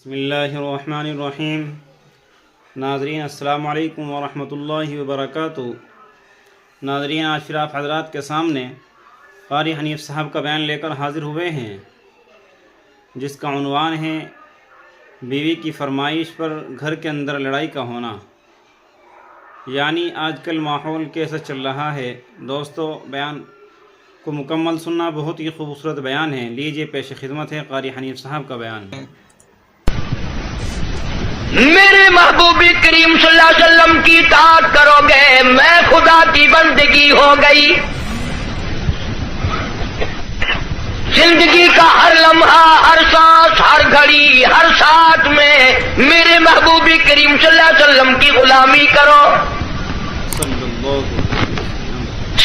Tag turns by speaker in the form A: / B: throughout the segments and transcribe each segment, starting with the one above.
A: بسم اللہ الرحمن الرحیم۔ ناظرین السلام علیکم ورحمۃ اللہ وبرکاتہ۔ ناظرین، آج پھر آپ حضرات کے سامنے قاری حنیف صاحب کا بیان لے کر حاضر ہوئے ہیں، جس کا عنوان ہے بیوی کی فرمائش پر گھر کے اندر لڑائی کا ہونا۔ یعنی آج کل ماحول کیسا چل رہا ہے دوستو، بیان کو مکمل سننا، بہت ہی خوبصورت بیان ہے۔ لیجئے پیش خدمت ہے قاری حنیف صاحب کا بیان۔
B: میرے محبوب کریم صلی اللہ علیہ وسلم کی اطاعت کرو گے، میں خدا کی بندگی ہو گئی۔ زندگی کا ہر لمحہ، ہر سانس، ہر گھڑی، ہر ساتھ میں میرے محبوب کریم صلی اللہ علیہ وسلم کی غلامی کرو۔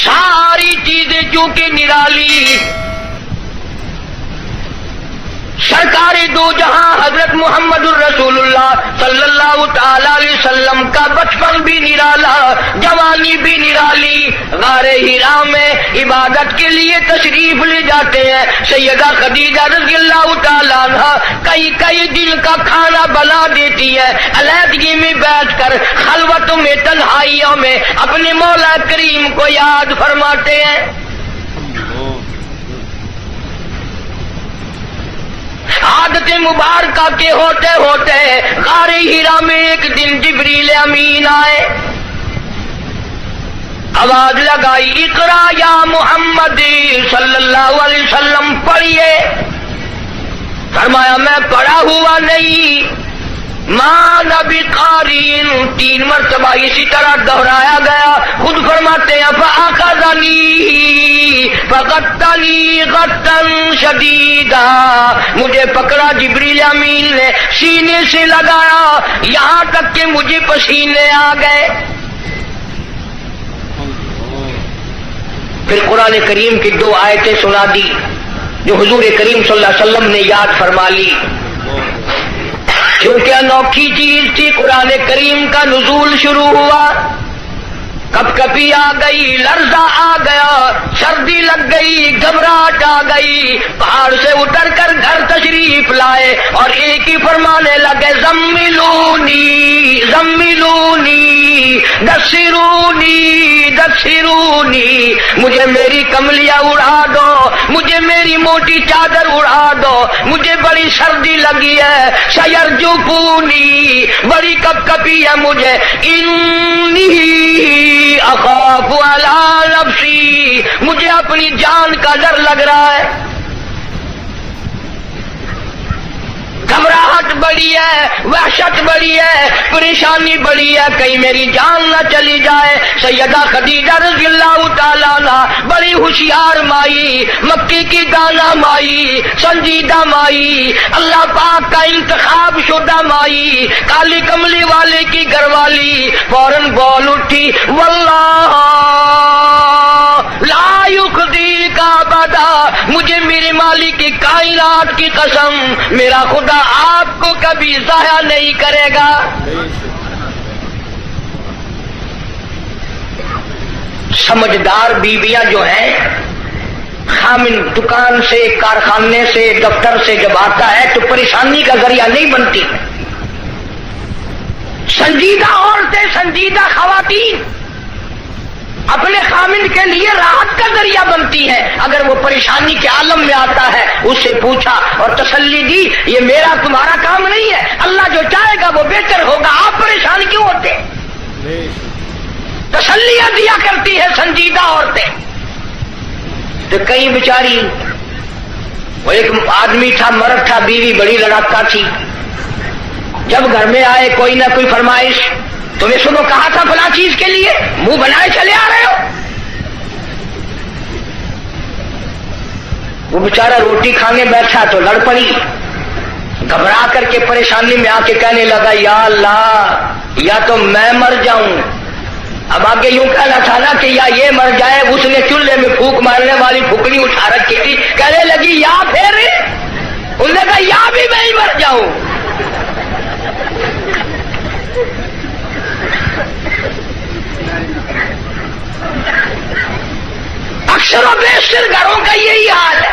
B: ساری چیزیں چونکہ نرالی، سرکار دو جہاں حضرت محمد الرسول اللہ صلی اللہ تعالی علیہ وسلم کا بچپن بھی نرالا، جوانی بھی نرالی۔ غار حرا میں عبادت کے لیے تشریف لے جاتے ہیں۔ سیدہ خدیجہ رضی اللہ تعالی عنہ کئی دن کا کھانا بنا دیتی ہے، علیحدگی میں بیٹھ کر خلوتوں میں، تنہائیوں میں اپنے مولا کریم کو یاد فرماتے ہیں۔ عادت مبارکہ کے ہوتے ہوتے غار حرا میں ایک دن جبریل امین آئے، آواز لگائی، اقرا یا محمد صلی اللہ علیہ وسلم، پڑھیے۔ فرمایا میں پڑھا ہوا نہیں، ماں نبی قارئ، 3 مرتبہ اسی طرح دہرایا گیا۔ خود فرماتے ہیں فأخذنی فغطنی غطا شدیدا، مجھے پکڑا جبریل امین نے، سینے سے لگایا یہاں تک کہ مجھے پسینے آ گئے۔ پھر قرآن کریم کی 2 آیتیں سنا دی جو حضور کریم صلی اللہ علیہ وسلم نے یاد فرما لی، کیونکہ انوکھی چیز تھی۔ قرآن کریم کا نزول شروع ہوا، کپ کپی آ گئی، لرزہ آ گیا، سردی لگ گئی، گھبراہٹ آ گئی، پہاڑ سے اتر کر گھر تشریف لائے اور ایک ہی فرمانے لگے، زملونی زملونی دثرونی دثرونی، مجھے میری کملیاں اڑا دو، مجھے میری موٹی چادر اڑا دو، مجھے بڑی سردی لگی ہے، سیرجفونی، بڑی کپ کپی ہے مجھے، انی اخاف علی نفسی، مجھے اپنی جان کا ڈر لگ رہا ہے، گھبراہٹ بڑی ہے، وحشت بڑی ہے، پریشانی بڑی ہے، کہیں میری جان نہ چلی جائے۔ سیدہ خدیجہ رضی اللہ تعالیٰ عنہ بڑی ہوشیار مائی، مکی کی دانا مائی، سنجیدہ مائی، اللہ پاک کا انتخاب شدہ مائی، کالی کملی والے کی گھر والی، فوراً بول اٹھی، واللہ لا یخزی کا ابدا، مجھے میرے مالک کی کائنات کی قسم، میرا خدا آپ کو کبھی ضائع نہیں کرے گا۔ سمجھدار بیویاں جو ہیں، خامن دکان سے، کارخانے سے، دفتر سے جب آتا ہے تو پریشانی کا ذریعہ نہیں بنتی۔ سنجیدہ عورتیں، سنجیدہ خواتین اپنے خامن کے لیے راحت کا ذریعہ بنتی ہے۔ اگر وہ پریشانی کے عالم میں آتا ہے، اس سے پوچھا اور تسلی دی، یہ میرا تمہارا کام نہیں ہے، اللہ جو چاہے گا وہ بہتر ہوگا، آپ پریشان کیوں ہوتے؟ تسلیاں دیا کرتی ہے سنجیدہ عورتیں۔ تو کئی بیچاری، وہ ایک آدمی تھا، مرد تھا، بیوی بڑی لڑاکا تھی، جب گھر میں آئے کوئی نہ کوئی فرمائش، تمہیں صبح کہا تھا فلاں چیز کے لیے، منہ بنائے چلے آ رہے ہو۔ وہ بیچارہ روٹی کھانے بیٹھا تو لڑ پڑی، گھبرا کر کے پریشانی میں آ کے کہنے لگا، یا اللہ، یا تو میں مر جاؤں۔ اب آگے یوں کہنا تھا نا کہ یا یہ مر جائے۔ اس نے چولہے میں پھونک مارنے والی پھکڑی اٹھا رکھی تھی، کہنے لگی یا پھر، انہوں نے کہا یا بھی میں ہی مر جاؤں۔ اکثر و بیشتر گھروں کا یہی حال ہے۔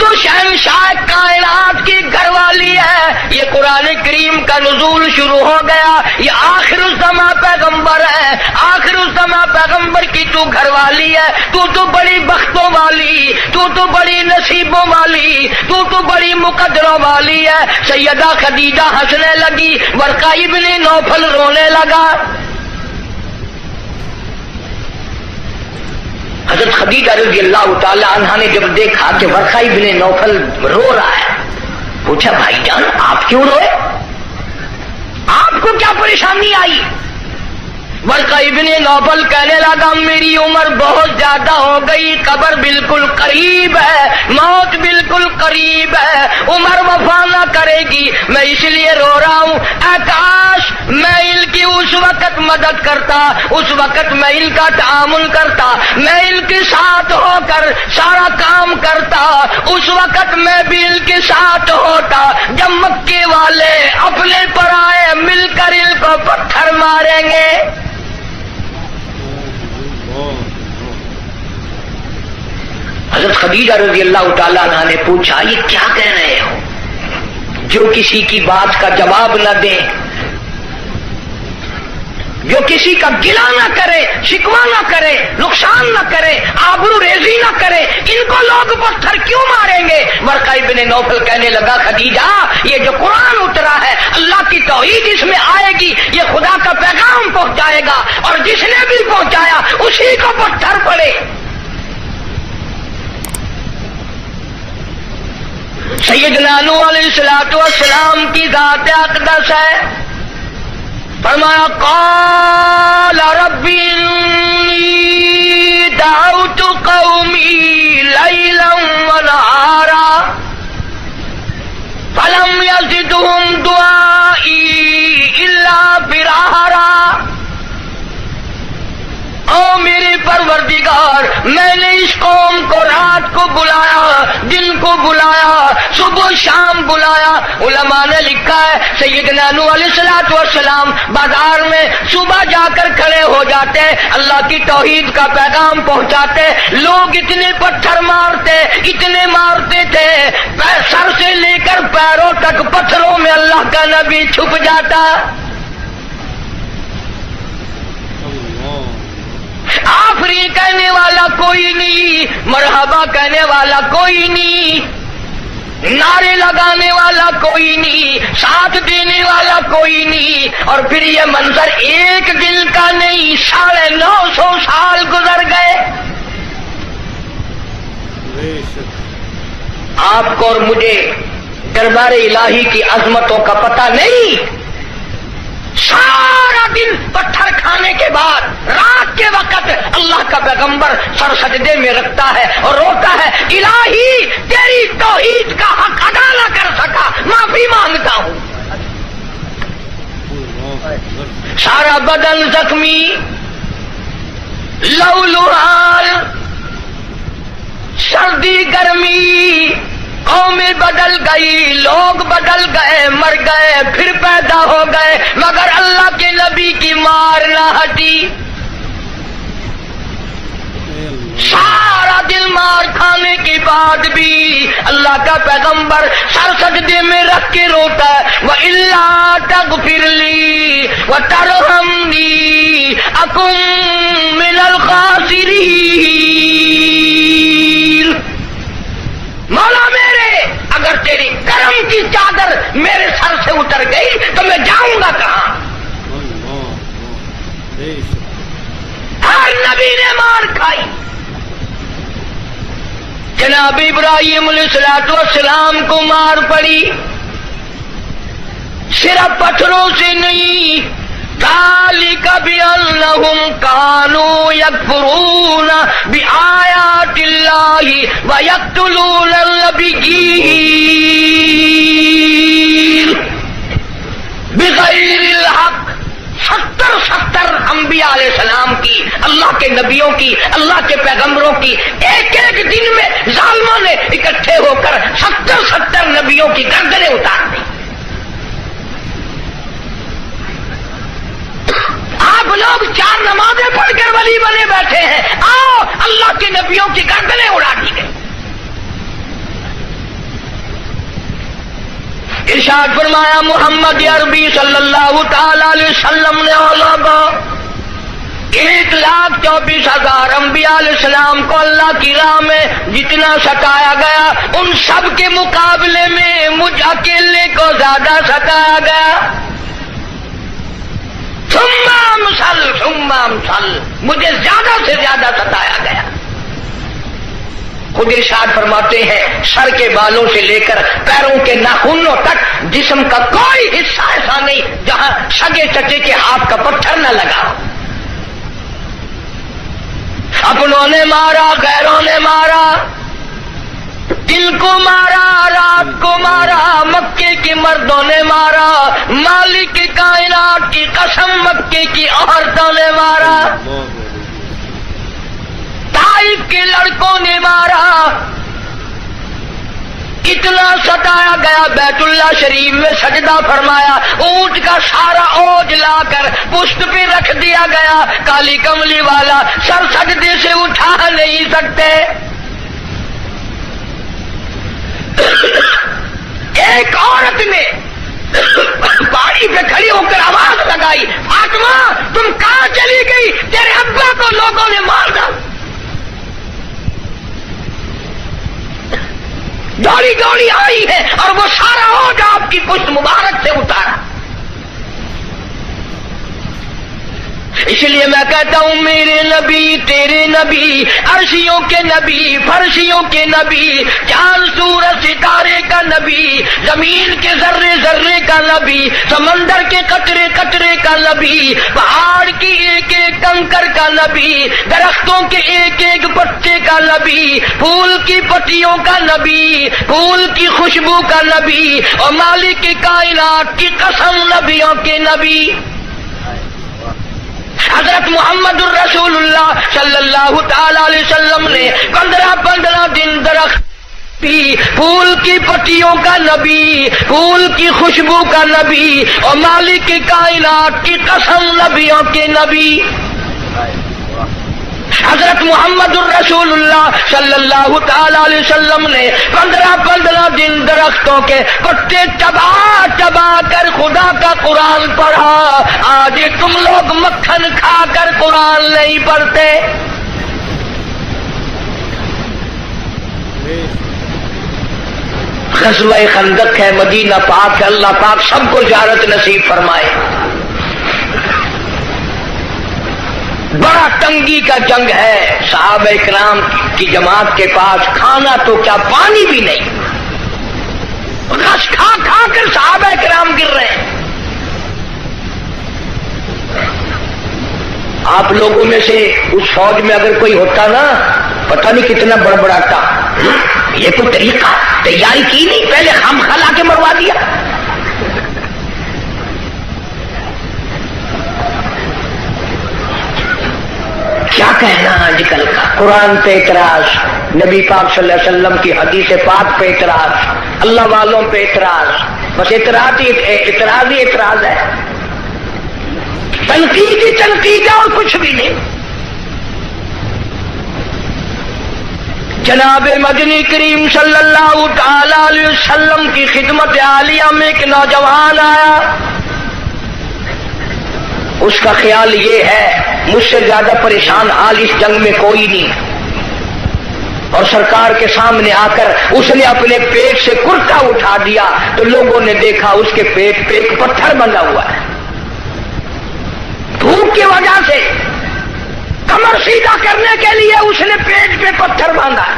B: تو شہنشاہ کائنات کی گھر والی ہے. یہ قرآن کریم کا نزول شروع ہو گیا. یہ آخر الزماں پیغمبر ہے. آخر الزماں پیغمبر کی تو گھر والی ہے. تو بڑی بختوں والی, تو بڑی نصیبوں والی, تو بڑی مقدروں والی ہے. سیدہ خدیجہ ہنسنے لگی, ورقہ ابن نوفل رونے لگا. حضرت خدیجہ رضی اللہ تعالی عنہا نے جب دیکھا کہ ورقہ ابن نوفل رو رہا ہے, پوچھا بھائی جان آپ کیوں روئے, آپ کو کیا پریشانی آئی؟ ورقہ ابن نوفل کہنے لگا میری عمر بہت زیادہ ہو گئی, قبر بالکل قریب ہے, موت بالکل قریب ہے, عمر وفا نہ کرے گی, میں اس لیے رو رہا ہوں. اے کاش میں ان کی اس وقت مدد کرتا, اس وقت میں ان کا تعامل کرتا, میں ان کے ساتھ ہو کر سارا کام کرتا, اس وقت میں بھی ان کے ساتھ ہوتا جب مکے والے اپنے پر آئے مل کر ان کو پتھر ماریں گے. حضرت خدیجہ رضی اللہ تعالیٰ عنہ نے پوچھا یہ کیا کہہ رہے ہو؟ جو کسی کی بات کا جواب نہ دیں, جو کسی کا گلہ نہ کرے, شکوہ نہ کرے, نقصان نہ کرے, آبرو ریزی نہ کرے, ان کو لوگ پتھر کیوں ماریں گے؟ ورقہ ابن نوفل کہنے لگا خدیجہ یہ جو قرآن اترا ہے اللہ کی توحید اس میں آئے گی, یہ خدا کا پیغام پہنچائے گا, اور جس نے بھی پہنچایا اسی کو پتھر پڑے. سیدنا نوح علیہ السلام کی ذات اقدس ہے, فرمایا قال رب انی دعوت قومی لیلا ونہارا فلم یزدہم دعائی الا فرارا. او میرے پروردگار میں نے اس قوم کو رات کو بلایا, دن کو بلایا, صبح شام بلایا. علماء نے لکھا ہے سیدنا نوح علیہ السلام بازار میں صبح جا کر کھڑے ہو جاتے, اللہ کی توحید کا پیغام پہنچاتے, لوگ اتنے پتھر مارتے, اتنے مارتے تھے, سر سے لے کر پیروں تک پتھروں میں اللہ کا نبی چھپ جاتا. آفری کہنے والا کوئی نہیں, مرحبا کہنے والا کوئی نہیں, نعرے لگانے والا کوئی نہیں, ساتھ دینے والا کوئی نہیں. اور پھر یہ منظر ایک دن کا نہیں, 950 سال گزر گئے. آپ کو اور مجھے دربار الہی کی عظمتوں کا پتہ نہیں. سارا دن پتھر کھانے کے بعد رات کے وقت اللہ کا پیغمبر سر سجدے میں رکھتا ہے اور روتا ہے الہی تیری توحید کا حق ادا نہ کر سکا, معافی مانگتا ہوں. سارا بدن زخمی, لو لہال, سردی گرمی, قومیں بدل گئی, لوگ بدل گئے, مر گئے, پھر پیدا ہو گئے, مگر اللہ کے نبی کی مار نہ ہٹی. سارا دن مار کھانے کے بعد بھی اللہ کا پیغمبر سر سجدے میں رکھ کے روتا ہے وَإِلَّا تَغْفِرْ لِي وَتَرْحَمْنِي أَكُن مِّنَ الْخَاسِرِينَ. مولا میرے اگر تیری کرم کی چادر میرے سر سے اتر گئی تو میں جاؤں گا کہاں؟ ہر نبی نے مار کھائی. جناب ابراہیم علیہ السلام کو مار پڑی, صرف پتھروں سے نہیں, ذالک بأنہم کانوا یکفرون بآیات اللہ ویقتلون النبیین بغیر الحق. 70 انبیاء علیہ السلام کی, اللہ کے نبیوں کی, اللہ کے پیغمبروں کی ایک ایک دن میں ظالموں نے اکٹھے ہو کر 70 نبیوں کی گردنیں اتار دی. آپ لوگ 4 نمازیں پڑھ کر ولی بنے بیٹھے ہیں, آؤ اللہ کے نبیوں کی گردنیں اڑا دی گئی. ارشاد فرمایا محمد عربی صلی اللہ تعالی علیہ وسلم نے 1,24,000 انبیاء علیہ السلام کو اللہ کی راہ میں جتنا ستایا گیا ان سب کے مقابلے میں مجھ اکیلے کو زیادہ ستایا گیا. ثم امثل مجھے زیادہ سے زیادہ ستایا گیا. خود ارشاد فرماتے ہیں سر کے بالوں سے لے کر پیروں کے ناخنوں تک جسم کا کوئی حصہ ایسا نہیں جہاں سگے چچے کے ہاتھ کا پتھر نہ لگا. اپنوں نے مارا، غیروں نے مارا، دن کو مارا، رات کو مارا، مکے کے مردوں نے مارا، مالک کائنات کی قسم مکے کی عورتوں نے مارا، طائف کے لڑکوں نے مارا. اتنا ستایا گیا بیت اللہ شریف میں سجدہ فرمایا، اونٹ کا سارا اوج لا کر پشت پہ رکھ دیا گیا. کالی کملی والا سر سجدے سے اٹھا نہیں سکتے. ایک عورت نے پہاڑی پہ کھڑی ہو کر آواز لگائی، فاطمہ تم کہاں چلی گئی؟ تیرے ابا کو لوگوں نے مار ڈالا. دوڑی دوڑی آئی ہے اور وہ سارا اوج آپ کی پشت مبارک سے اتارا. اس لیے میں کہتا ہوں میرے نبی تیرے نبی، عرشیوں کے نبی، فرشیوں کے نبی، چاند سورج ستارے کا نبی، زمین کے ذرے ذرے کا نبی، سمندر کے قطرے قطرے کا نبی، پہاڑ کی ایک ایک کنکر کا نبی، درختوں کے ایک ایک پتے کا نبی، پھول کی پتیوں کا نبی، پھول کی خوشبو کا نبی، اور مالک کائنات کی قسم نبیوں کے نبی حضرت محمد الرسول اللہ صلی اللہ تعالی علیہ وسلم نے 15 دن درخت پی، پھول کی پتیوں کا نبی، پھول کی خوشبو کا نبی، اور مالک کائنات کی قسم نبیوں کے نبی حضرت محمد الرسول اللہ صلی اللہ تعالی علیہ وسلم نے 15 دن درختوں کے پتے چبا چبا کر خدا کا قرآن پڑھا. آج تم لوگ مکھن کھا کر قرآن نہیں پڑھتے. غزوہ خندق ہے، مدینہ پاک ہے، اللہ پاک سب کو زیارت نصیب فرمائے. بڑا تنگی کا جنگ ہے، صحابہ کرام کی جماعت کے پاس کھانا تو کیا پانی بھی نہیں، غش کھا کھا کر صحابہ کرام گر رہے ہیں. آپ لوگوں میں سے اس فوج میں اگر کوئی ہوتا نا، پتہ نہیں کتنا بڑبڑاتا، یہ کوئی طریقہ تیاری کی نہیں، پہلے خام خا لا کے مروا دیا. کیا کہنا آج کل کا، قرآن پہ اعتراض، نبی پاک صلی اللہ علیہ وسلم کی حدیث پاک پہ اعتراض، اللہ والوں پہ اعتراض، بس اعتراض ہی اعتراض ہے، تنقید ہی تنقید ہے اور کچھ بھی نہیں. جناب مدنی کریم صلی اللہ تعالی علیہ وسلم کی خدمت عالیہ میں ایک نوجوان آیا. اس کا خیال یہ ہے مجھ سے زیادہ پریشان حال اس جنگ میں کوئی نہیں، اور سرکار کے سامنے آ کر اس نے اپنے پیٹ سے کرتا اٹھا دیا تو لوگوں نے دیکھا اس کے پیٹ پہ ایک پتھر بندھا ہوا ہے. دھوپ کی وجہ سے کمر سیدھا کرنے کے لیے اس نے پیٹ پہ پتھر باندھا.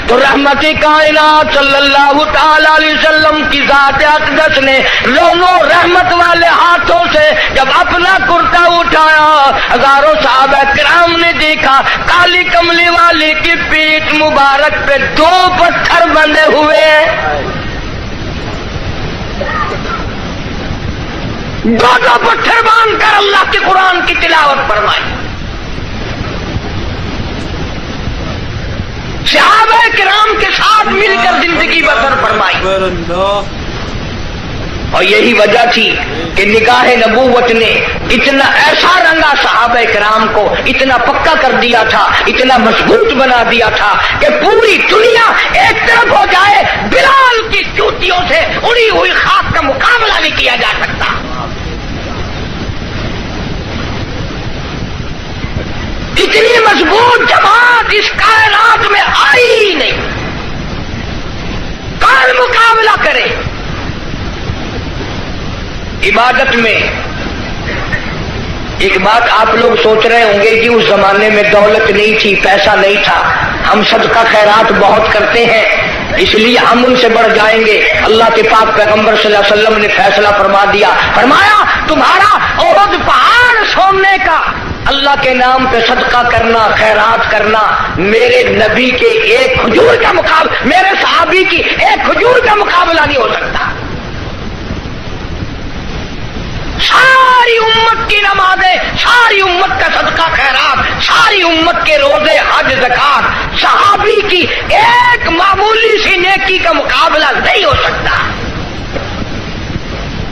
B: تو رحمت کائنات صلی اللہ تعالی علیہ وسلم کی ذات اقدس نے دونوں رحمت والے ہاتھوں سے جب اپنا کرتا اٹھایا، ہزاروں صحابہ کرام نے دیکھا کالی کملی والے کی پیٹ مبارک پہ 2 پتھر بندھے ہوئے ہیں. 2 پتھر باندھ کر اللہ کے قرآن کی تلاوت فرمائی. صحابہ کرام کے ساتھ مل کر زندگی بسر فرمائی. اور یہی وجہ تھی کہ نگاہ نبوت نے اتنا ایسا رنگا صحابہ کرام کو، اتنا پکا کر دیا تھا، اتنا مضبوط بنا دیا تھا کہ پوری دنیا ایک طرف ہو جائے، بلال کی جوتیوں سے اڑی ہوئی خاک کا مقابلہ نہیں کیا جا سکتا۔ اتنی مضبوط جماعت اس کائنات میں آئی ہی نہیں، کون مقابلہ کرے؟ عبادت میں ایک بات آپ لوگ سوچ رہے ہوں گے کہ اس زمانے میں دولت نہیں تھی، پیسہ نہیں تھا، ہم صدقہ خیرات بہت کرتے ہیں اس لیے ہم ان سے بڑھ جائیں گے۔ اللہ کے پاک پیغمبر صلی اللہ علیہ وسلم نے فیصلہ فرما دیا، فرمایا تمہارا احد پہاڑ سونے کا اللہ کے نام پہ صدقہ کرنا، خیرات کرنا، میرے نبی کے ایک کھجور کا مقابلہ، میرے صحابی کی ایک کھجور کا مقابلہ نہیں ہو سکتا۔ ساری امت کی نمازیں، ساری امت کا صدقہ خیرات، ساری امت کے روزے، حج، زکات، صحابی کی ایک معمولی سی نیکی کا مقابلہ نہیں ہو سکتا۔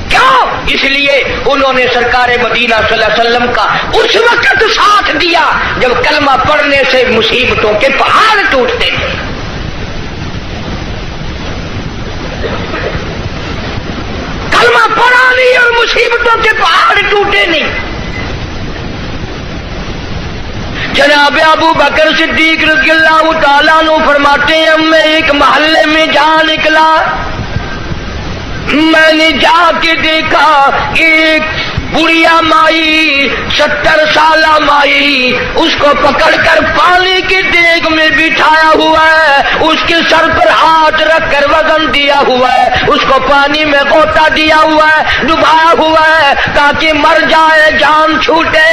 B: کیوں؟ اس لیے انہوں نے سرکار مدینہ صلی اللہ علیہ وسلم کا اس وقت ساتھ دیا جب کلمہ پڑھنے سے مصیبتوں کے پہاڑ ٹوٹتے تھے۔ کلمہ پڑھا نہیں اور مصیبتوں کے پہاڑ ٹوٹے نہیں۔ جناب ابو بکر صدیق رضی اللہ تعالیٰ عنہ فرماتے ہیں میں ایک محلے میں جا نکلا، میں نے جا کے دیکھا ایک بڑھیا مائی، 70 سالہ مائی، اس کو پکڑ کر پانی کے دیگ میں بٹھایا ہوا ہے، اس کے سر پر ہاتھ رکھ کر وزن دیا ہوا ہے، اس کو پانی میں غوطہ دیا ہوا ہے، ڈبایا ہوا ہے تاکہ مر جائے، جان چھوٹے۔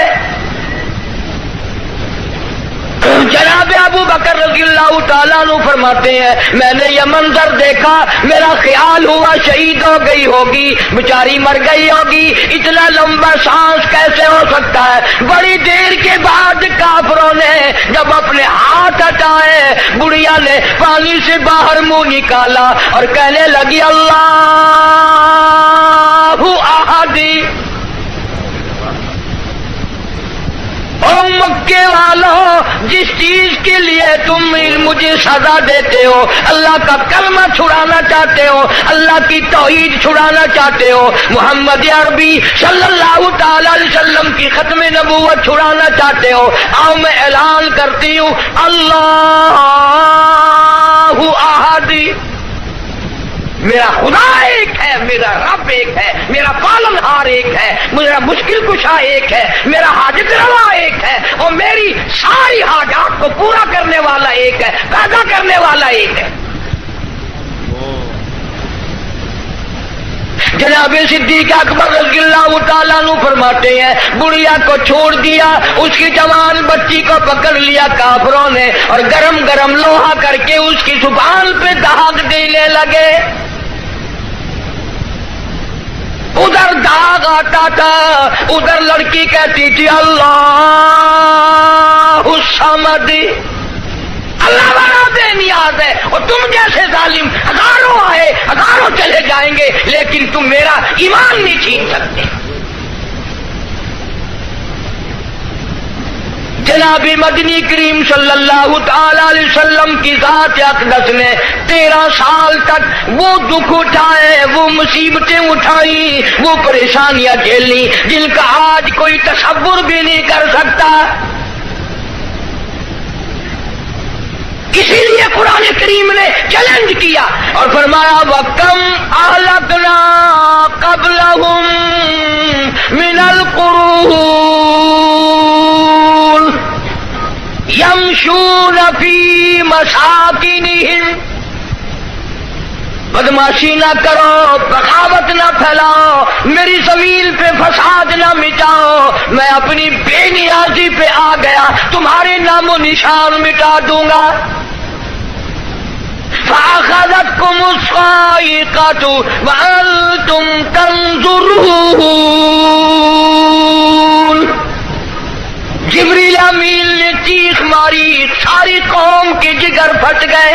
B: جناب ابو بکر رضی اللہ تعالیٰ عنہ فرماتے ہیں میں نے یہ منظر دیکھا، میرا خیال ہوا شہید ہو گئی ہوگی، بیچاری مر گئی ہوگی، اتنا لمبا سانس کیسے ہو سکتا ہے؟ بڑی دیر کے بعد کافروں نے جب اپنے ہاتھ ہٹائے، بڑھیا نے پانی سے باہر منہ نکالا اور کہنے لگی اللہ احدی۔ او مکے والوں، جس چیز کے لیے تم مجھے سزا دیتے ہو، اللہ کا کلمہ چھڑانا چاہتے ہو، اللہ کی توحید چھڑانا چاہتے ہو، محمد عربی صلی اللہ تعالی علیہ وسلم کی ختم نبوت چھڑانا چاہتے ہو، آؤ میں اعلان کرتی ہوں اللہ احد، میرا خدا ایک ہے، میرا رب ایک ہے، میرا پالنہار ایک ہے، میرا مشکل کشا ایک ہے، میرا حاجت روا ایک ہے، اور میری ساری حاجات کو پورا کرنے والا ایک ہے، پیدا کرنے والا ایک ہے۔ جناب صدیق اکبر رضی اللہ تعالیٰ عنہ فرماتے ہیں بڑھیا کو چھوڑ دیا، اس کی جوان بچی کو پکڑ لیا کافروں نے اور گرم گرم لوہا کر کے اس کی زبان پہ داغ دینے لگے۔ ادھر داغ آتا تھا، ادھر لڑکی کہتی تھی اللہ الصمد، اللہ بڑا بے نیاز ہے، اور تم جیسے ظالم ہزاروں آئے ہزاروں چلے جائیں گے لیکن تم میرا ایمان نہیں چھین سکتے۔ جناب مدنی کریم صلی اللہ تعالی علیہ وسلم کی ذات اقدس نے 13 سال تک وہ دکھ اٹھائے، وہ مصیبتیں اٹھائی، وہ پریشانیاں جھیلی جن کا آج کوئی تصور بھی نہیں کر سکتا۔ اسی لیے قرآن کریم نے چیلنج کیا اور فرمایا وَكَمْ أَهْلَكْنَا قَبْلَهُمْ مِنَ الْقُرُونِ يَمْشُونَ فِي مَسَاكِنِهِمْ۔ بدماشی نہ کرو، بغاوت نہ پھیلاؤ، میری زمین پہ فساد نہ مٹاؤ، میں اپنی بے نیازی پہ آ گیا، تمہارے نام و نشان مٹا دوں گا۔ فَأَخَذَتْكُمُ الصَّاعِقَةُ وَأَنْتُمْ تَنْظُرُونَ۔ جبریل امین نے چیخ ماری، ساری قوم کے جگر پھٹ گئے۔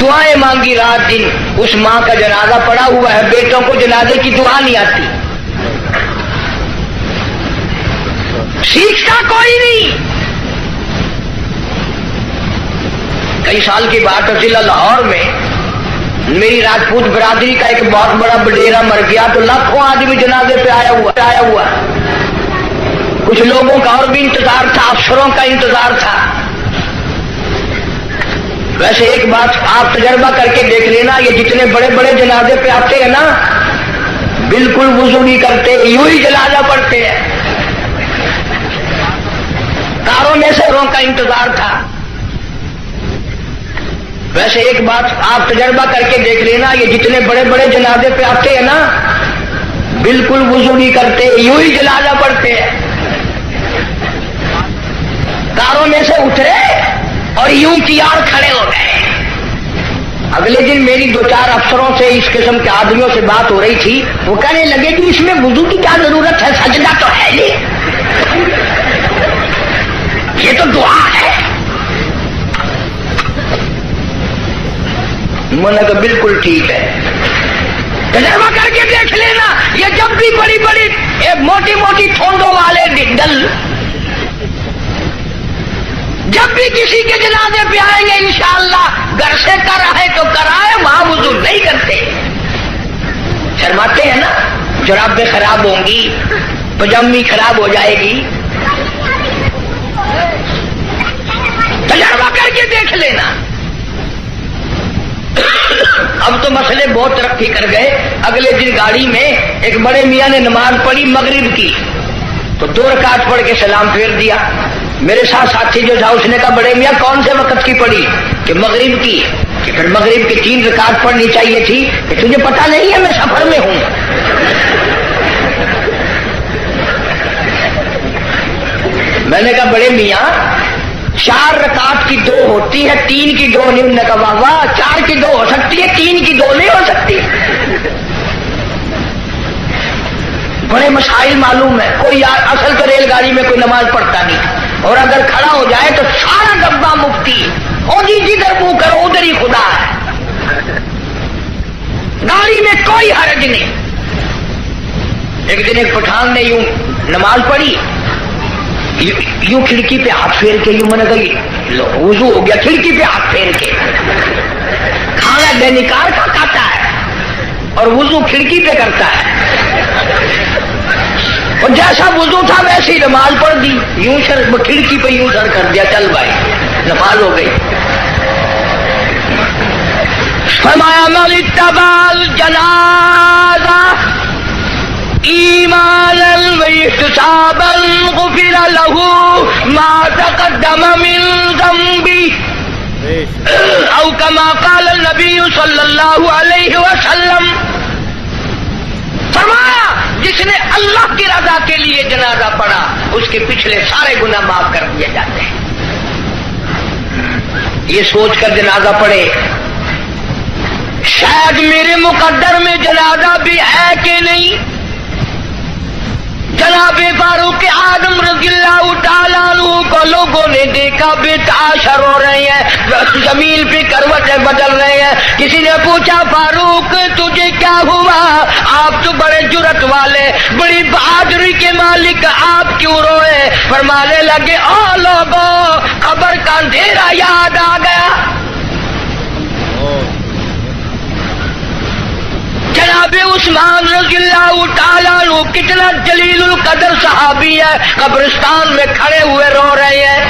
B: دعائیں مانگی رات دن, اس ماں کا جنازہ پڑا ہوا ہے, بیٹوں کو جنازے کی دعا نہیں آتی, سیکھتا کوئی نہیں. کئی سال کی بات ہے, ضلع لاہور میں میری راجپوت برادری کا ایک بہت بڑا بڈیرا مر گیا تو لاکھوں آدمی جنازے پہ آیا ہوا. کچھ لوگوں کا اور بھی انتظار تھا, افسروں کا انتظار تھا. ویسے ایک بات آپ تجربہ کر کے دیکھ لینا, یہ جتنے بڑے بڑے جنازے پہ آتے ہیں نا, بالکل وضو نہیں کرتے, یوں ہی جنازہ پڑھتے ہیں. کاروں میں سے کا انتظار تھا. ویسے ایک بات آپ تجربہ کر کے دیکھ لینا, یہ جتنے بڑے بڑے جنازے پہ آتے ہیں نا, بالکل وضو نہیں کرتے, یوں ہی جنازہ پڑھتے ہیں. کاروں میں سے اترے اور یوں تیار کھڑے ہو گئے. اگلے دن میری 2-4 افسروں سے اس قسم کے آدمیوں سے بات ہو رہی تھی. وہ کہنے لگے کہ اس میں وضو کی کیا ضرورت ہے, سجدہ تو ہے نہیں, یہ تو دعا ہے. میں نے کہا بالکل ٹھیک ہے, تجربہ کر کے دیکھ لینا. یہ جب بھی بڑی بڑی موٹی موٹی تھوندوں والے ڈل جب بھی کسی کے جنازے پہ آئیں گے انشاءاللہ, گھر سے کر آئے تو کرائے, وہاں وضو نہیں کرتے. شرماتے ہیں نا, جرابیں خراب ہوں گی, پجامی خراب ہو جائے گی. تجربہ کر کے دیکھ لینا. اب تو مسئلے بہت ترقی کر گئے. اگلے دن گاڑی میں ایک بڑے میاں نے نماز پڑھی مغرب کی, تو 2 رکعت پڑھ کے سلام پھیر دیا. میرے ساتھ ساتھی جو تھا اس نے کہا بڑے میاں کون سے وقت کی پڑھی, کہ مغرب کی. کہ پھر مغرب کی 3 رکعت پڑھنی چاہیے تھی. کہ تجھے پتا نہیں ہے میں سفر میں ہوں. میں نے کہا بڑے میاں 4 رکعت کی 2 ہوتی ہے, 3 کی 2 نہیں. انہوں نے کہا واہ واہ, 4 کی 2 ہو سکتی ہے, 3 کی 2 نہیں ہو سکتی. بڑے مسائل معلوم ہے. کوئی اصل تو ریل گاڑی میں کوئی نماز پڑھتا نہیں, اور اگر کھڑا ہو جائے تو سارا ڈبہ مفتی, اور جدھر منہ کرو ادھر ہی خدا ہے. گاڑی میں کوئی حرج نہیں. ایک دن ایک پٹھان نے یوں نماز پڑھی, یوں کھڑکی پہ ہاتھ پھیر کے, یوں میں نے کہا وضو ہو گیا, کھڑکی پہ ہاتھ پھیر کے. کھانا بینکار کا کھاتا ہے اور وضو کھڑکی پہ کرتا ہے. اور جیسا وضو تھا ویسے ہی نماز پڑھ دی, یوں سر کھڑکی پہ یوں سر کر دیا, چل بھائی نماز ہو گئی. فرمایا من اتبع الجنازہ ایمانا واحتسابا غفر له ما تقدم من ذنبه او كما قال النبی صلی اللہ علیہ وسلم. فرمایا جس نے اللہ کی رضا کے لیے جنازہ پڑھا اس کے پچھلے سارے گناہ معاف کر دیے جاتے ہیں. یہ سوچ کر جنازہ پڑھے شاید میرے مقدر میں جنازہ بھی ہے کہ نہیں. جناب فاروق اعظم رضی اللہ تعالیٰ عنہ کو لوگوں نے دیکھا بے تاشر ہو رہے ہیں, زمین پہ کروٹیں بدل رہے ہیں. کسی نے پوچھا فاروق تجھے کیا ہوا, آپ تو بڑے جرت والے, بڑی بہادری کے مالک, آپ کیوں روئے؟ فرمانے لگے او لوگوں, قبر کا اندھیرا یاد آ گیا. جناب عثمان رضی اللہ تعالیٰ عنہ کتنا جلیل القدر صحابی ہے, قبرستان میں کھڑے ہوئے رو رہے ہیں,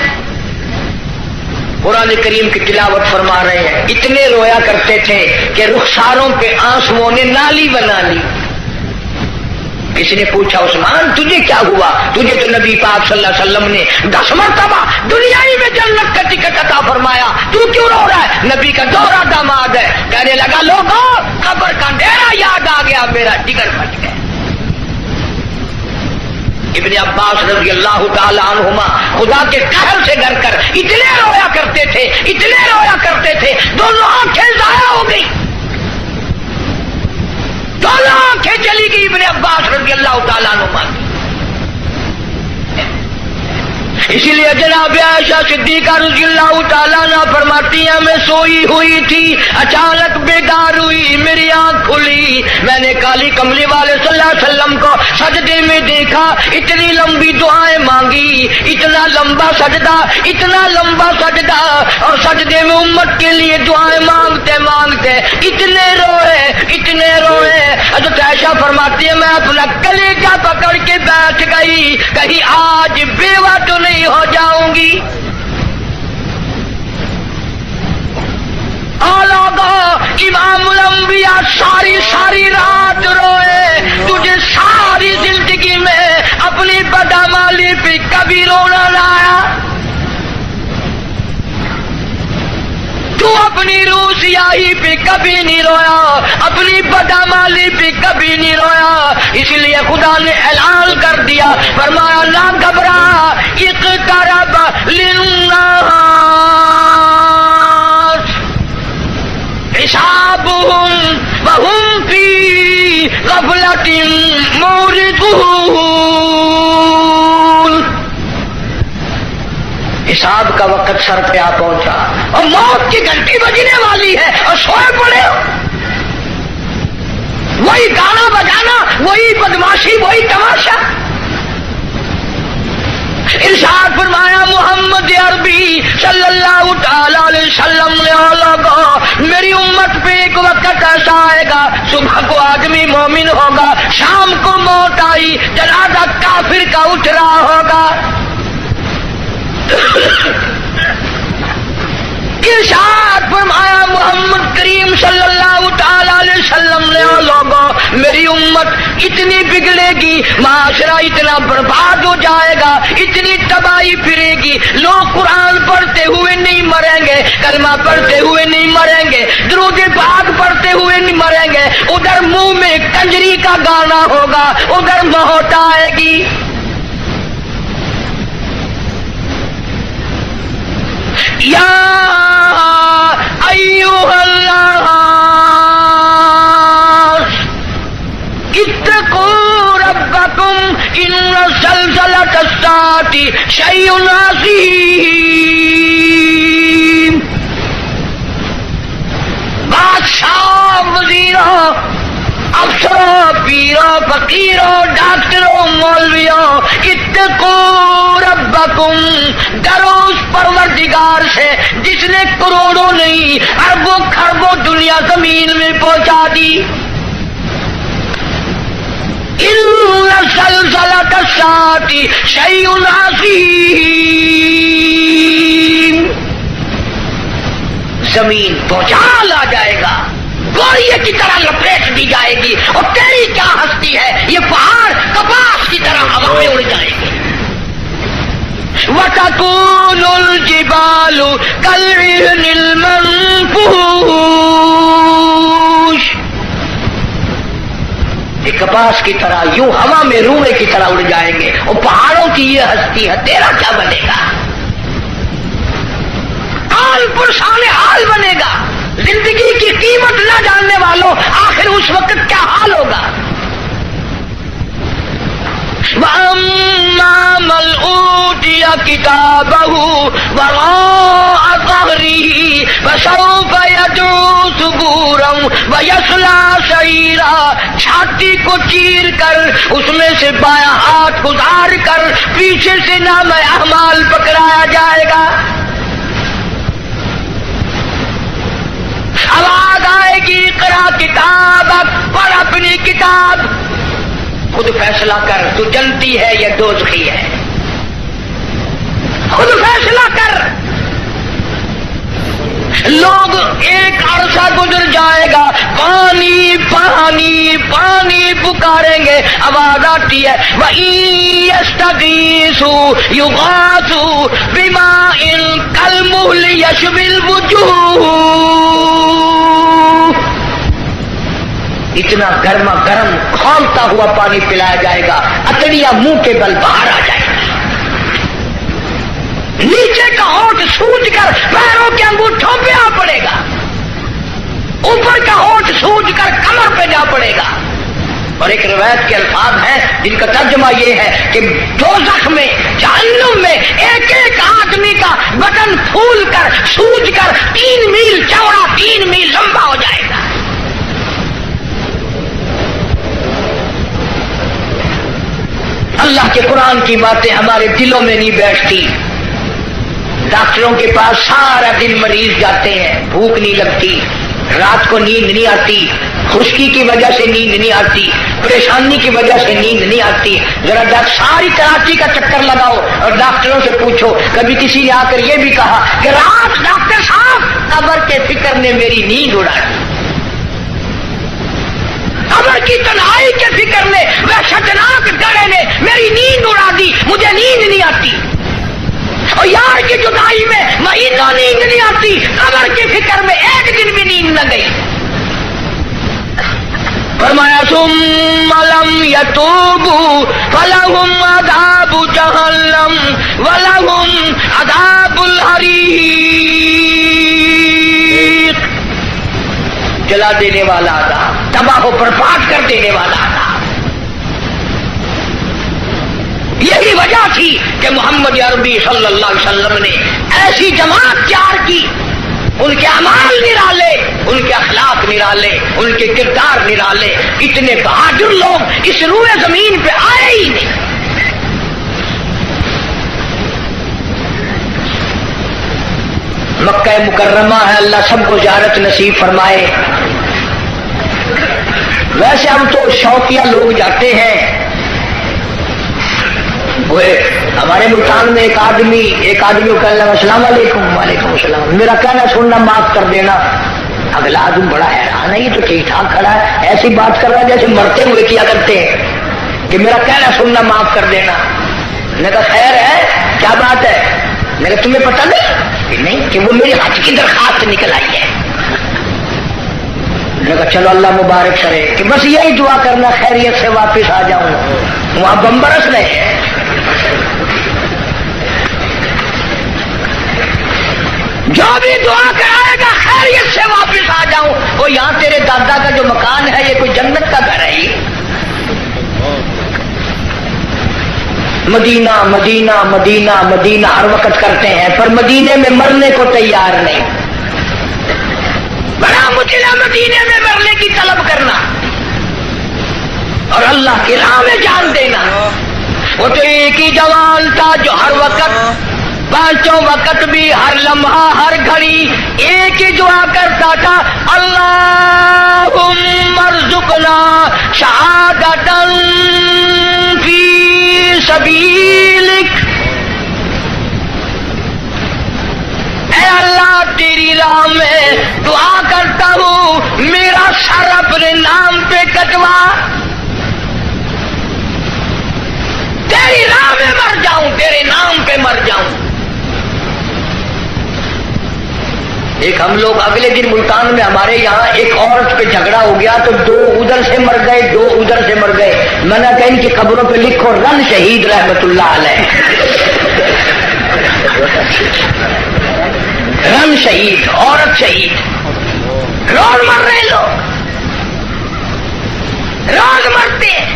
B: قرآن کریم کی تلاوت فرما رہے ہیں. اتنے رویا کرتے تھے کہ رخساروں پہ آنسوؤں نے نالی بنا لی. کسی نے پوچھا عثمان تجھے کیا ہوا؟ تجھے تو نبی پاک صلی اللہ علیہ وسلم نے 10 مرتبہ دنیائی میں جنت کا ٹکٹ عطا فرمایا, تو کیوں رو رہا ہے؟ نبی کا دوہرا داماد ہے. کہنے لگا لوگوں قبر کا اندھیرا یاد آ گیا, میرا جگر پھٹ گیا. ابن عباس رضی اللہ تعالی عنہما خدا کے قہر سے ڈر کر اتنے رویا کرتے تھے, اتنے رویا کرتے تھے, دونوں آنکھیں ضائع ہو گئی, دونوں آنکھیں چلی گئی ابن عباس رضی اللہ تعالیٰ عنہ. اسی لیے جناب عائشہ صدیقہ رضی اللہ تعالیٰ عنہ فرماتی ہیں میں سوئی ہوئی تھی، اچانک بیدار ہوئی، میری آنکھ کھلی، میں نے کالی کملی والے صلی اللہ علیہ وسلم کو سجدے میں دیکھا، اتنی لمبی دعائیں مانگی، اتنا لمبا سجدہ، اتنا لمبا سجدہ، اور سجدے میں امت کے لیے دعائیں مانگتے مانگتے اتنے روئے، اتنے روئے۔ حضرت عائشہ فرماتی ہے میں اپنا کلیجہ پکڑ کے بیٹھ گئی، کہیں آج بیوہ تو نہیں ہو جاؤں گی۔ امام الانبیاء ساری ساری رات روئے، تجھے ساری زندگی میں اپنی بدعمالی پہ کبھی رونا نہ آیا، تو اپنی روح سیاہی پہ کبھی نہیں رویا، اپنی بدعمالی پہ کبھی نہیں رویا، اس لیے خدا نے اعلان کر دیا، فرمایا نہ گھبرا، اقترب للناس حسابهم وهم في غفلة معرضون۔ حساب کا وقت سر پہ آ پہنچا اور موت کی گھنٹی بجنے والی ہے اور سوئے پڑے ہو، وہی گانا بجانا، وہی بدماشی، وہی تماشا۔ ارشاد فرمایا محمد عربی صلی اللہ تعالی علیہ وسلم نے لوگوں میری امت پہ ایک وقت ایسا آئے گا، صبح کو آدمی مومن ہوگا، شام کو موت آئی جنازہ کافر کا اٹھ رہا ہوگا۔ ارشاد فرمایا محمد کریم صلی اللہ تعالی علیہ وسلم نے لوگوں میری امت اتنی بگڑے گی، معاشرہ اتنا برباد ہو جائے گا، اتنی تباہی پھرے گی، لوگ قرآن پڑھتے ہوئے نہیں مریں گے، کلمہ پڑھتے ہوئے نہیں مریں گے، درود پاک پڑھتے ہوئے نہیں مریں گے، ادھر منہ میں کنجری کا گانا ہوگا، ادھر موت آئے گی۔ یا ایھا الناس اتقوا ربکم ان زلزلۃ الساعۃ شیء عظیم۔ بادشاہ، وزیروں، افسروں، پیروں، فقیروں، ڈاکٹروں، مولویوں، اتقوا ربکم، ڈرو اس پروردگار سے جس نے کروڑوں نہیں اربوں خربوں دنیا زمین میں پہنچا دی۔ ان زلزلۃ الساعۃ شیء عظیم، زمین بھوچال آ جائے گا، گوریے کی طرح لپیٹ دی جائے گی، اور تیری کیا ہستی ہے، یہ پہاڑ کپاس کی طرح ہوا میں اڑ جائیں گے۔ وَتَكُونُ الْجِبَالُ كَالْعِهْنِ الْمَنفُوشِ، یہ کپاس کی طرح یوں ہوا میں روئے کی طرح اڑ جائیں گے، اور پہاڑوں کی یہ ہستی ہے، تیرا کیا بنے گا؟ حال پرسان حال بنے گا۔ زندگی کی قیمت نہ جاننے والوں آخر اس وقت کیا حال ہوگا؟ وَأَمَّا مَنْ أُوتِيَ كِتَابَهُ وَرَاءَ ظَهْرِهِ فَسَوْفَ يَدْعُو ثُبُورًا وَيَصْلَىٰ سَعِيرًا، چھاتی کو چیر کر اس میں سے بایاں ہاتھ گزار کر پیچھے سے نام اعمال پکڑایا جائے گا۔ آواز آئے گی اقرا کتابک، پڑھ اپنی کتاب، خود فیصلہ کر تو جنتی ہے یا دوزخی ہے، خود فیصلہ کر۔ لوگ ایک عرصہ گزر جائے گا، پانی پانی پانی پکاریں گے، آواز آتی ہے وَإِن يَسْتَغِيثُوا يُغَاثُوا بِمَاءٍ كَالْمُهْلِ يَشْوِي الْوُجُوهَ، اتنا گرما گرم کھولتا ہوا پانی پلایا جائے گا، اتڑیاں منہ کے بل باہر آ جائے گی، نیچے کا ہونٹ سوج کر پیروں کے انگوٹھوں پہ آ پڑے گا، اوپر کا ہونٹ سوج کر کمر پہ جا پڑے گا، اور ایک روایت کے الفاظ ہیں جن کا ترجمہ یہ ہے کہ دوزخ میں، جہنم میں ایک ایک آدمی کا بدن پھول کر سوج کر 3 میل چوڑا 3 میل لمبا ہو جائے گا۔ اللہ کے قرآن کی باتیں ہمارے دلوں میں نہیں بیٹھتی۔ ڈاکٹروں کے پاس سارا دن مریض جاتے ہیں، بھوک نہیں لگتی، رات کو نیند نہیں آتی، خشکی کی وجہ سے نیند نہیں آتی، پریشانی کی وجہ سے نیند نہیں آتی۔ ذرا ساری کراچی کا چکر لگاؤ اور ڈاکٹروں سے پوچھو، کبھی کسی نے آ کر یہ بھی کہا کہ رات ڈاکٹر صاحب قبر کے فکر نے میری نیند اڑا دی، قبر کی تنہائی کے فکر نے، وحشتناک ڈرے نے میری نیند اڑا دی، مجھے نیند نہیں آتی، اور یار کی جدائی میں مہینوں نیند نہیں آتی، قبر کی فکر میں ایک دن بھی نیند نہ گئی۔ فرمایا ثم لم يتوبوا فلهم عذاب جہنم ولهم عذاب الحریق، جلا دینے والا عذاب، تباہ و برباد کر دینے والا عذاب۔ یہی وجہ تھی کہ محمد عربی صلی اللہ علیہ وسلم نے ایسی جماعت تیار کی، ان کے اعمال نرالے، ان کے اخلاق نرالے، ان کے کردار نرالے، اتنے بہادر لوگ اس روئے زمین پہ آئے ہی نہیں۔ مکہ مکرمہ ہے، اللہ سب کو زیارت نصیب فرمائے۔ ویسے ہم تو شوقیہ لوگ جاتے ہیں۔ ہمارے ملتان میں ایک آدمی کو کہنے لگا السلام علیکم، وعلیکم السلام، میرا کہنا سننا معاف کر دینا۔ اگلا آدمی بڑا حیران ہے، یہ تو ٹھیک ٹھاک کھڑا ہے، ایسی بات کر رہا ہے جیسے مرتے ہوئے کیا کرتے ہیں کہ میرا کہنا سننا معاف کر دینا۔ میں نے کہا خیر ہے، کیا بات ہے؟ میں نے کہا تمہیں پتہ نہیں کہ وہ میری حج کی درخواست نکل آئی ہے۔ میں نے کہا چلو اللہ مبارک کرے، کہ بس یہی دعا کرنا خیریت سے واپس آ جاؤں۔ وہاں بم برس رہے ہیں۔ جو بھی دعا کرائے گا خیریت سے واپس آ جاؤں۔ وہ یہاں تیرے دادا کا جو مکان ہے یہ کوئی جنت کا گھر ہے؟ مدینہ مدینہ مدینہ مدینہ ہر وقت کرتے ہیں، پر مدینے میں مرنے کو تیار نہیں۔ بڑا مشکل ہے مدینے میں مرنے کی طلب کرنا اور اللہ کی راہ میں جان دینا۔ وہ تو ایک ہی جوان تھا جو ہر وقت، پانچوں وقت بھی، ہر لمحہ ہر گھڑی ایک ہی دعا کرتا تھا، اللہم ارزقنا شہادۃ فی سبیلک۔ اے اللہ تیری راہ میں دعا کرتا ہوں، میرا سر اپنے نام پہ کٹوا، تیری راہ میں مر جاؤں، تیرے نام پہ مر جاؤں۔ ایک ہم لوگ اگلے دن ملتان میں ہمارے یہاں ایک عورت پہ جھگڑا ہو گیا تو 2 ادھر سے مر گئے، 2 ادھر سے مر گئے۔ میں نے کہا ان کی قبروں پہ لکھو رن شہید رحمت اللہ علیہ، رن شہید، عورت شہید۔ روز مر رہے لوگ، روز مرتے ہیں۔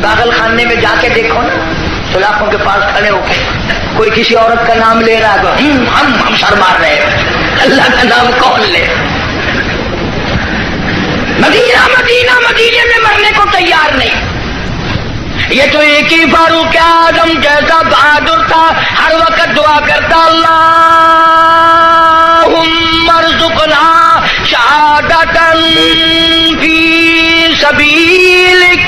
B: پاگل خانے میں جا کے دیکھو نا، سلاخوں کے پاس کھڑے ہو کے کوئی کسی عورت کا نام لے رہا ہے تو ہم سر مار رہے ہیں، اللہ کا نام کون لے؟ مدینہ مدینہ مدینے میں مرنے کو تیار نہیں۔ یہ تو ایک ہی فاروق اعظم جیسا بہادر تھا، ہر وقت دعا کرتا، اللہم ارزقنا شہادۃ فی سبیلک۔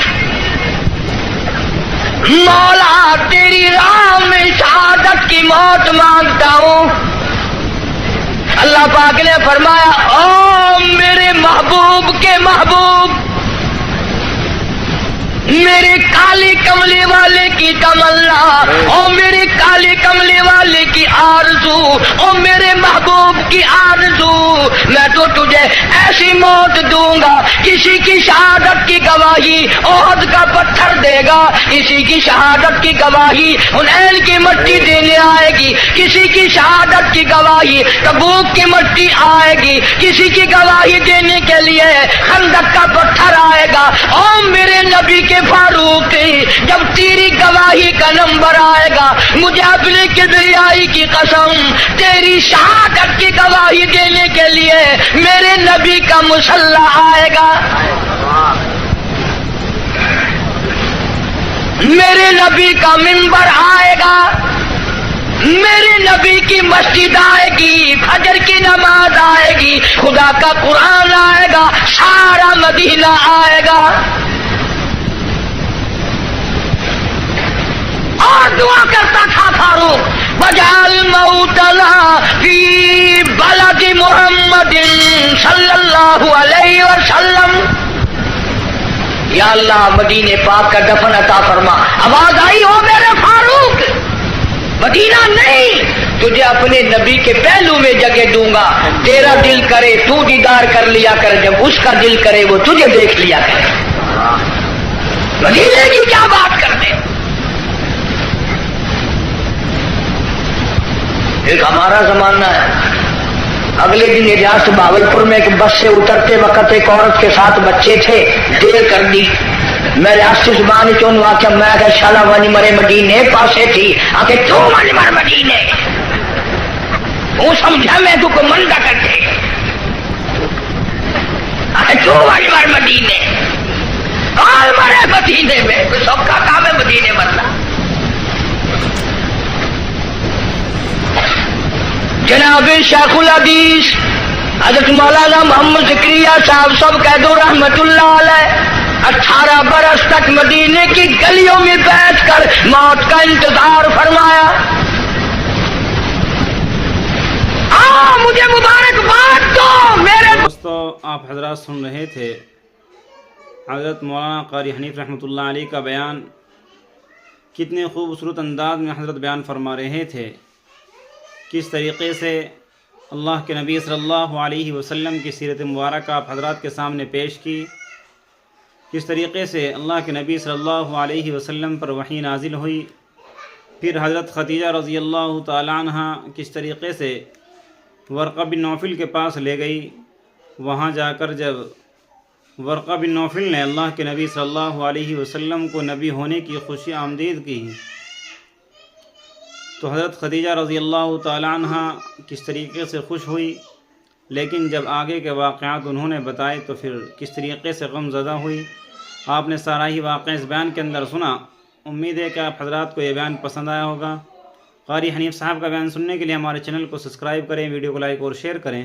B: مولا تیری راہ میں شہادت کی موت مانگتا ہوں۔ اللہ پاک نے فرمایا، او میرے محبوب کے محبوب، میرے کالے کملے والے کی تمنا، او میرے کالے کملے والے کی آرزو، او میرے محبوب کی آرزو، میں تو تجھے ایسی موت دوں گا، کسی کی شہادت کی گواہی احد کا پتھر دے گا، کسی کی شہادت کی گواہی حنین کی مٹی دینے آئے گی، کسی کی شہادت کی گواہی تبوک کی مٹی آئے گی، کسی کی گواہی دینے کے لیے خندق کا پتھر آئے گا۔ او میرے نبی کے فاروق، جب تیری گواہی کا نمبر آئے گا، مجھے اپنے کبریائی کی قسم تیری شہادت کی گواہی دینے کے لیے میرے نبی کا مسلح آئے گا، میرے نبی کا منبر آئے گا، میرے نبی کی مسجد آئے گی، فجر کی نماز آئے گی، خدا کا قرآن آئے گا، سارا مدینہ آئے گا، اور دعا کرتا تھا فاروق، وجعل موتنا فی بلد محمد صلی اللہ علیہ وسلم، یا اللہ مدینے پاک کا دفن عطا فرما۔ آواز آئی ہو میرے فاروق، مدینہ نہیں، تجھے اپنے نبی کے پہلو میں جگہ دوں گا، تیرا دل کرے تو دیدار کر لیا کر، جب اس کا دل کرے وہ تجھے دیکھ لیا کرے۔ مدینے کی کیا بات کرتے، ایک ہمارا زمانہ ہے، اگلے دن ریاست بھاولپور میں ایک بس سے اترتے وقت ایک عورت کے ساتھ بچے تھے، دیر کر دی، میں ریاستی زبان چون آخیا، میں کہ شالا ونی مرے مدینے پاسے تھی، آکے تو ونی مر مدینے، وہ سمجھا میں تو کو منڈا کرتے، آکے تو ونی مر مدینے، آل مرے مدینے میں، تو سب کا کام ہے مدینے مرنا۔ جناب شیخ الحدیث حضرت مولانا محمد زکریا صاحب سب کہہ دو رحمت اللہ علیہ، 18 برس تک مدینے کی گلیوں میں بیٹھ کر موت کا انتظار فرمایا۔ مجھے مبارکباد دو میرے
A: دوستو، آپ حضرات سن رہے تھے حضرت مولانا قاری حنیف رحمۃ اللہ علیہ کا بیان، کتنے خوبصورت انداز میں حضرت بیان فرما رہے تھے، کس طریقے سے اللہ کے نبی صلی اللہ علیہ وسلم کی سیرت مبارکہ آپ حضرات کے سامنے پیش کی، کس طریقے سے اللہ کے نبی صلی اللہ علیہ وسلم پر وحی نازل ہوئی، پھر حضرت خدیجہ رضی اللہ تعالی عنہ کس طریقے سے ورقہ بن نوفل کے پاس لے گئی، وہاں جا کر جب ورقہ بن نوفل نے اللہ کے نبی صلی اللہ علیہ وسلم کو نبی ہونے کی خوشی آمدید کی، تو حضرت خدیجہ رضی اللہ تعالی عنہ کس طریقے سے خوش ہوئی، لیکن جب آگے کے واقعات انہوں نے بتائے تو پھر کس طریقے سے غم زدہ ہوئی۔ آپ نے سارا ہی واقعہ اس بیان کے اندر سنا، امید ہے کہ آپ حضرات کو یہ بیان پسند آیا ہوگا۔ قاری حنیف صاحب کا بیان سننے کے لیے ہمارے چینل کو سبسکرائب کریں، ویڈیو کو لائک اور شیئر کریں۔